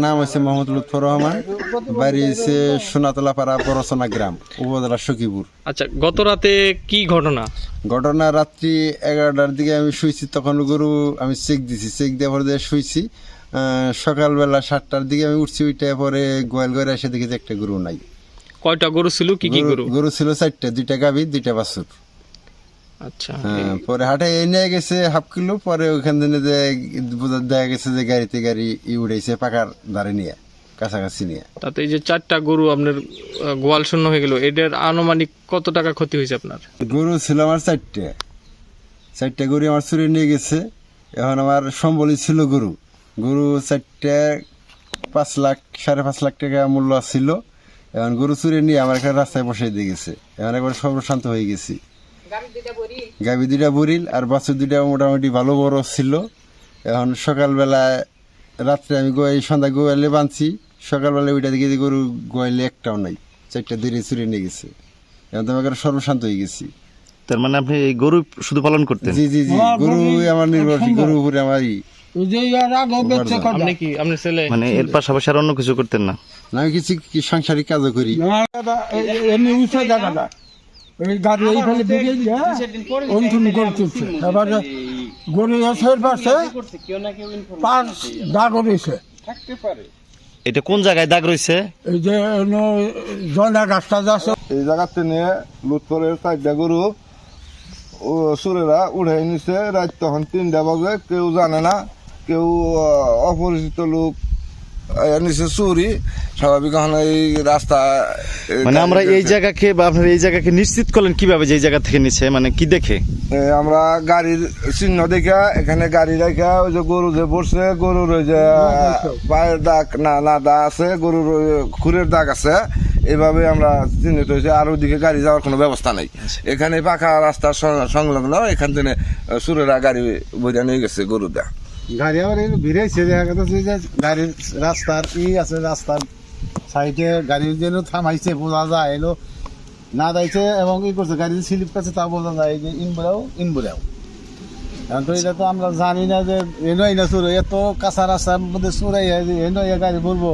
নাম হচ্ছে মোহাম্মদ লুৎফর রহমান, বাড়ি হচ্ছে সোনাতলাপাড়া বড়চনা গ্রাম, উপজেলা সখীপুর। আচ্ছা, গত রাতে কি ঘটনা? ঘটনা রাত্রি 11টার দিকে আমি শুয়েছি, তখন গরু আমি চেক দিছি, চেক দেওয়ার পরে শুয়েছি। সকালবেলা 7টার দিকে আমি উঠছি, ওইটা পরে গোয়াল ঘরে এসে দেখি যে একটা গরু নাই। কয়টা গরু ছিল? কি কি গরু? গরু ছিল 4টা, 2টা গাভী 2টা বাছুর। আচ্ছা, পরে হাটে নিয়ে গেছে হাফ কিলো, পরে ওইখান থেকে দেখা গেছে যে গাড়িতে গাড়ি উড়াইছে পাকার ধারে নিয়ে, কাছাকাছি নিয়ে। তাতে এই যে 4টা গরু আপনার গোয়াল শূন্য হয়ে গেল, এটার আনুমানিক কত টাকা ক্ষতি হয়েছে আপনার? গরু ছিল আমার 4টা গরু আমার চুরি নিয়ে গেছে। এখন আমার সম্বলই ছিল গরু 4টা 5 লাখ 5.5 লাখ টাকা মূল্য ছিল। এখন গরু চুরি নিয়ে আমার একটা রাস্তায় বসাই দিয়ে গেছে। এখন একবার সর্বশান্ত হয়ে গেছি। গাভী 2টা বরিল আর বাছুর 2টা মোটামুটি ভালো বড় ছিল। এখন সকালবেলায় রাত্রে আমি সন্ধ্যা গোয়ালে বাঁধছি, সকালবেলায় ওইটা দেখি গরু গোয়ালে একটাও নাই, 4টা দূরে চুরি নিয়ে গেছে। এখন তো আমাকে সর্বশান্ত হয়ে গেছি। তার মানে আপনি এই গরু শুধু পালন করতেন? জি জি জি, গরু আমার নির্ভরশীল, গরুর উপরে আমারই। আপনার ছেলে মানে এর পাশাপাশি আর অন্য কিছু করতেন না? আমি কিছু সাংসারিক কাজও করি। এটা কোন জায়গায় দাগ রয়েছে? এই যে জয়না গাছটা যাচ্ছে এই জায়গাতে নিয়ে লুৎফরের 4টা গরু ও সুরেরা উঠাই নিছে। রাত তখন 3টা বাজে, কেউ জানে না, কেউ অপরিচিত লোক নিচে চুরি। স্বাভাবিক এখন এই রাস্তা, মানে আমরা এই জায়গাকে বা আপনার এই জায়গাকে নিশ্চিত করলেন কিভাবে যে এই জায়গা থেকে নিছে, মানে কি দেখে? আমরা গাড়ির চিহ্ন দেখা, এখানে গাড়ি রাখা, ওই যে গরু যে বসছে, গরুর ওই যে পায়ের দাগ না দাগ আছে, গরুর খুরের দাগ আছে, এইভাবে আমরা চিহ্নিত হয়েছে। আর ওইদিকে গাড়ি যাওয়ার কোনো ব্যবস্থা নেই। এখানে পাকা রাস্তার সংলগ্ন, এখান থেকে সুরেরা গাড়ি বইটা নিয়ে গেছে গরুটা। গাড়ি আবার ভিড়াইছে, দেখা গেছে যে গাড়ির রাস্তার আছে, রাস্তার সাইডে গাড়ি যেন থামাইছে বোঝা যায়, এলো না যাইছে এবং ই করছে, গাড়ি স্লিপ করছে তা বোঝা যায় যে ইনবুড়াও। এখন তো এটা তো আমরা জানি না যে এনই না চুর, এত কাঁচা রাস্তার মধ্যে চুরাই এনই গাড়ি ঘুরবো।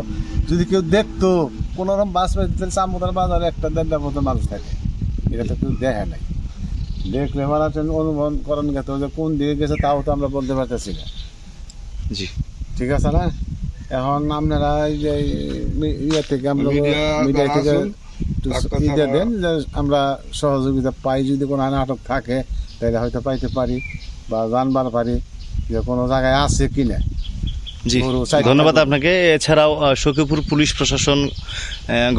যদি কেউ দেখতো কোনো রকম বাস পাইতে চামুদার বাজারে 1-1.5টা মতো মানুষ থাকে, এটা তো কেউ দেখে নাই। দেখলে মারা অনুমান করেন গেত যে কোন দিকে গেছে তাও তো আমরা বলতে পারতেছি না। জি, ঠিক আছে না? এখন আপনারা এই যে ইয়ে থেকে আমরা মিডিয়া থেকে ইয়ে দেন যে আমরা সহযোগিতা পাই, যদি কোনো নাটক থাকে তাহলে হয়তো পাইতে পারি বা জানবার পারি যে কোনো জায়গায় আছে কিনা। জি, ধন্যবাদ আপনাকে। এছাড়াও সখীপুর পুলিশ প্রশাসন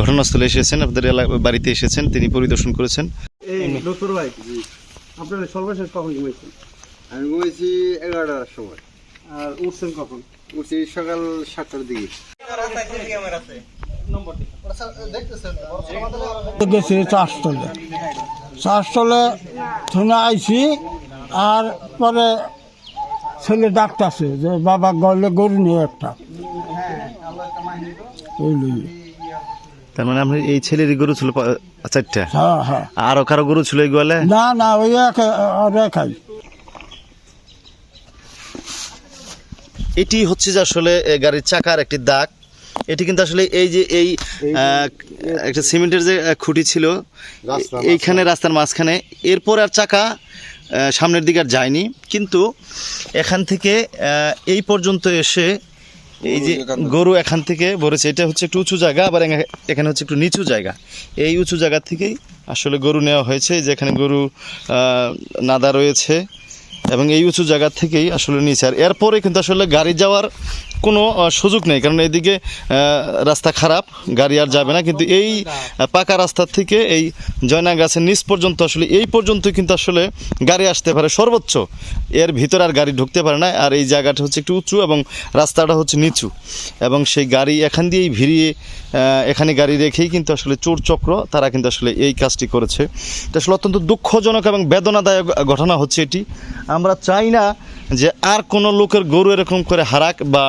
ঘটনাস্থলে এসেছেন, আপনাদের বাড়িতে এসেছেন, তিনি পরিদর্শন করেছেন। ডক্টর ভাই, আপনার সর্বশেষ কখন ঘুমাইছেন? আমি ঘুমাইছি 11টার সময়। আর উঠছেন কখন? উঠছি সকাল 7টার দিকে। গেছি চাষতলে শুনে আইছি। আর পরে ছেলে ডাকতেছে যে বাবা গলে গরু নিয়ে একটা। তার মানে আপনার এই ছেলের গরু ছিল 4টা? হ্যাঁ হ্যাঁ। আরো কারো গরু ছিল এই গোয়ালে? না ওই একাই। এটি হচ্ছে যে আসলে গাড়ির চাকার একটি দাগ। এটি কিন্তু আসলে এই যে এই একটা সিমেন্টের যে খুঁটি ছিল এইখানে রাস্তার মাঝখানে, এরপর আর চাকা সামনের দিকে আর যায়নি, কিন্তু এখান থেকে এই পর্যন্ত এসে এই যে গরু এখান থেকে ভরেছে। এটা হচ্ছে একটু উঁচু জায়গা, আবার এখানে হচ্ছে একটু নিচু জায়গা। এই উঁচু জায়গা থেকেই আসলে গরু নেওয়া হয়েছে, যেখানে গরু নাদা রয়েছে এবং এই উঁচু জায়গা থেকেই আসলে নিচে। আর এরপরে কিন্তু আসলে গাড়ি যাওয়ার কোনো সুযোগ নেই, কারণ এইদিকে রাস্তা খারাপ, গাড়ি আর যাবে না। কিন্তু এই পাকা রাস্তা থেকে এই জয়না গাছের নিচ পর্যন্ত আসলে এই পর্যন্তই কিন্তু আসলে গাড়ি আসতে পারে সর্বোচ্চ, এর ভিতরে আর গাড়ি ঢুকতে পারে না। আর এই জায়গাটা হচ্ছে একটু উঁচু এবং রাস্তাটা হচ্ছে নিচু, এবং সেই গাড়ি এখান দিয়েই ভিড়িয়ে এখানে গাড়ি রেখেই কিন্তু আসলে চোর চক্র তারা কিন্তু আসলে এই কাজটি করেছে। এটা আসলে অত্যন্ত দুঃখজনক এবং বেদনাদায়ক ঘটনা হচ্ছে এটি। আমরা চাই না যে আর কোনো লোকের গরু এরকম করে হারাক বা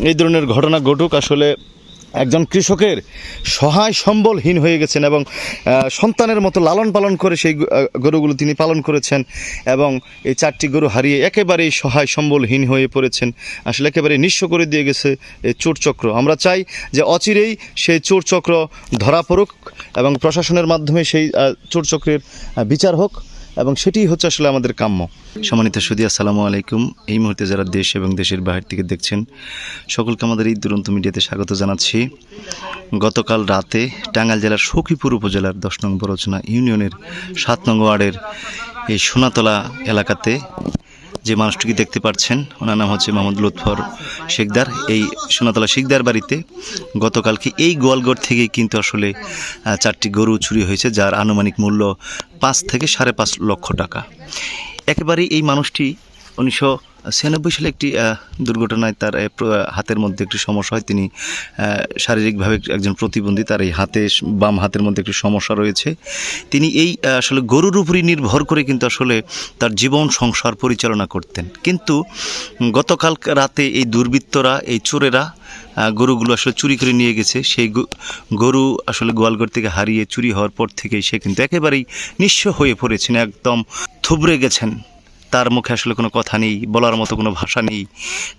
এই ধরনের ঘটনা ঘটুক। আসলে একজন কৃষকের সহায় সম্বলহীন হয়ে গেছেন এবং সন্তানের মতো লালন পালন করে সেই গরুগুলো তিনি পালন করেছেন এবং এই 4টি গরু হারিয়ে একেবারেই সহায় সম্বলহীন হয়ে পড়েছেন। আসলে একেবারে নিঃস্ব করে দিয়ে গেছে এই চোরচক্র। আমরা চাই যে অচিরেই সেই চোরচক্র ধরা পড়ুক এবং প্রশাসনের মাধ্যমে সেই চোরচক্রের বিচার হোক এবং সেটিই হচ্ছে আসলে আমাদের কাম্য। সম্মানিত সুধী, আসসালামু আলাইকুম। এই মুহূর্তে যারা দেশ এবং দেশের বাইরে থেকে দেখছেন সকলকে আমাদের এই দুরন্ত মিডিয়াতে স্বাগত জানাচ্ছি। গতকাল রাতে টাঙ্গাইল জেলার সখীপুর উপজেলার 10 নং বড়চনা ইউনিয়নের 7 নং ওয়ার্ডের এই সোনাতলা এলাকাতে যে মানুষটিকে দেখতে পাচ্ছেন ওনার নাম হচ্ছে মোহাম্মদ লুৎফর শেখদার। এই সোনাতলা শেখদার বাড়িতে গতকালকে এই গোয়ালঘর থেকেই কিন্তু আসলে 4টি গরু চুরি হয়েছে, যার আনুমানিক মূল্য 5 থেকে 5.5 লক্ষ টাকা। একেবারেই এই মানুষটি 1996 সালে একটি দুর্ঘটনায় তার হাতের মধ্যে একটি সমস্যা হয়। তিনি শারীরিকভাবে একজন প্রতিবন্ধী, তার এই বাম হাতের মধ্যে একটি সমস্যা রয়েছে। তিনি এই আসলে গরুর উপরই নির্ভর করে কিন্তু আসলে তার জীবন সংসার পরিচালনা করতেন। কিন্তু গতকাল রাতে এই দুর্বৃত্তরা, এই চোরেরা গরুগুলো আসলে চুরি করে নিয়ে গেছে। সেই গরু আসলে গোয়ালঘর থেকে হারিয়ে চুরি হওয়ার পর থেকেই সে কিন্তু একেবারেই নিঃস্ব হয়ে পড়েছেন, একদম থুবড়ে গেছেন। তার মুখে আসলে কোনো কথা নেই, বলার মতো কোনো ভাষা নেই,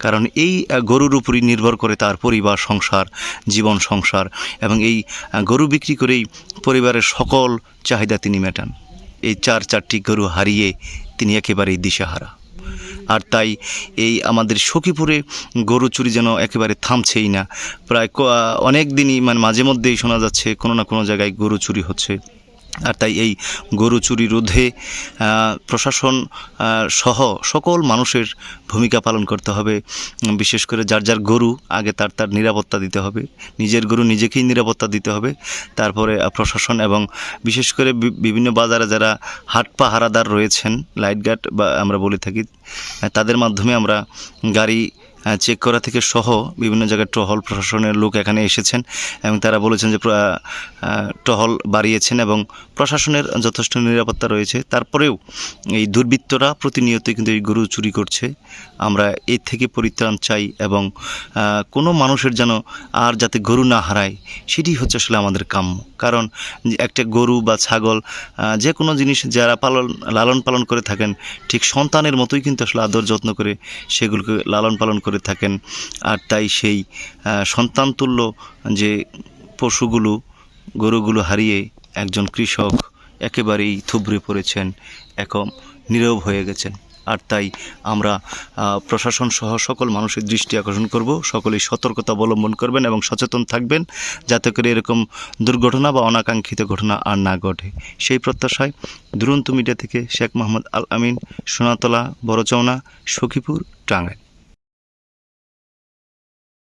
কারণ এই গরুর উপরই নির্ভর করে তার পরিবার সংসার, জীবন সংসার, এবং এই গরু বিক্রি করেই পরিবারের সকল চাহিদা তিনি মেটান। এই 4টি গরু হারিয়ে তিনি একেবারেই দিশেহারা। আর তাই এই আমাদের সখীপুরে গরু চুরি যেন একেবারে থামছেই না। প্রায় অনেক দিনই মাঝে মধ্যেই শোনা যাচ্ছে কোনো না কোনো জায়গায় গরু চুরি হচ্ছে। আর তাই এই গরু চুরি রোধে প্রশাসন সহ সকল মানুষের ভূমিকা পালন করতে হবে। বিশেষ করে যার যার গরু আগে তার নিরাপত্তা দিতে হবে, নিজের গরু নিজেকেই নিরাপত্তা দিতে হবে। তারপরে প্রশাসন এবং বিশেষ করে বিভিন্ন বাজারে যারা হাট পাহারাদার রয়েছেন, লাইট গার্ড বা আমরা বলে থাকি, তাদের মাধ্যমে আমরা গাড়ি চেক করা থেকে সহ বিভিন্ন জায়গায় টহল প্রশাসনের লোক এখানে এসেছেন এবং তারা বলেছেন যে টহল বাড়িয়েছেন এবং প্রশাসনের যথেষ্ট নিরাপত্তা রয়েছে। তারপরেও এই দুর্বৃত্তরা প্রতিনিয়তই কিন্তু এই গরু চুরি করছে। আমরা এর থেকে পরিত্রাণ চাই এবং কোনো মানুষের যেন আর যাতে গরু না হারায় সেটি হচ্ছে আসলে আমাদের কাম্য। কারণ একটা গরু বা ছাগল যে কোনো জিনিস যারা লালন পালন করে থাকেন ঠিক সন্তানের মতোই কিন্তু আসলে আদর যত্ন করে সেগুলোকে লালন পালন করে থাকেন। আর তাই সেই সন্তানতুল্য যে পশুগুলো, গরুগুলো হারিয়ে একজন কৃষক একেবারেই থুবড়ে পড়েছেন, এখন নীরব হয়ে গেছেন। আর তাই আমরা প্রশাসন সহ সকল মানুষের দৃষ্টি আকর্ষণ করব, সকলেই সতর্কতা অবলম্বন করবেন এবং সচেতন থাকবেন যাতে করে এরকম দুর্ঘটনা বা অনাকাঙ্ক্ষিত ঘটনা আর না ঘটে। সেই প্রত্যাশায় দুরন্ত মিডিয়া থেকে শেখ মোহাম্মদ আল আমিন, সোনাতলা বড়চৌনা, সখীপুর, টাঙ্গাইল।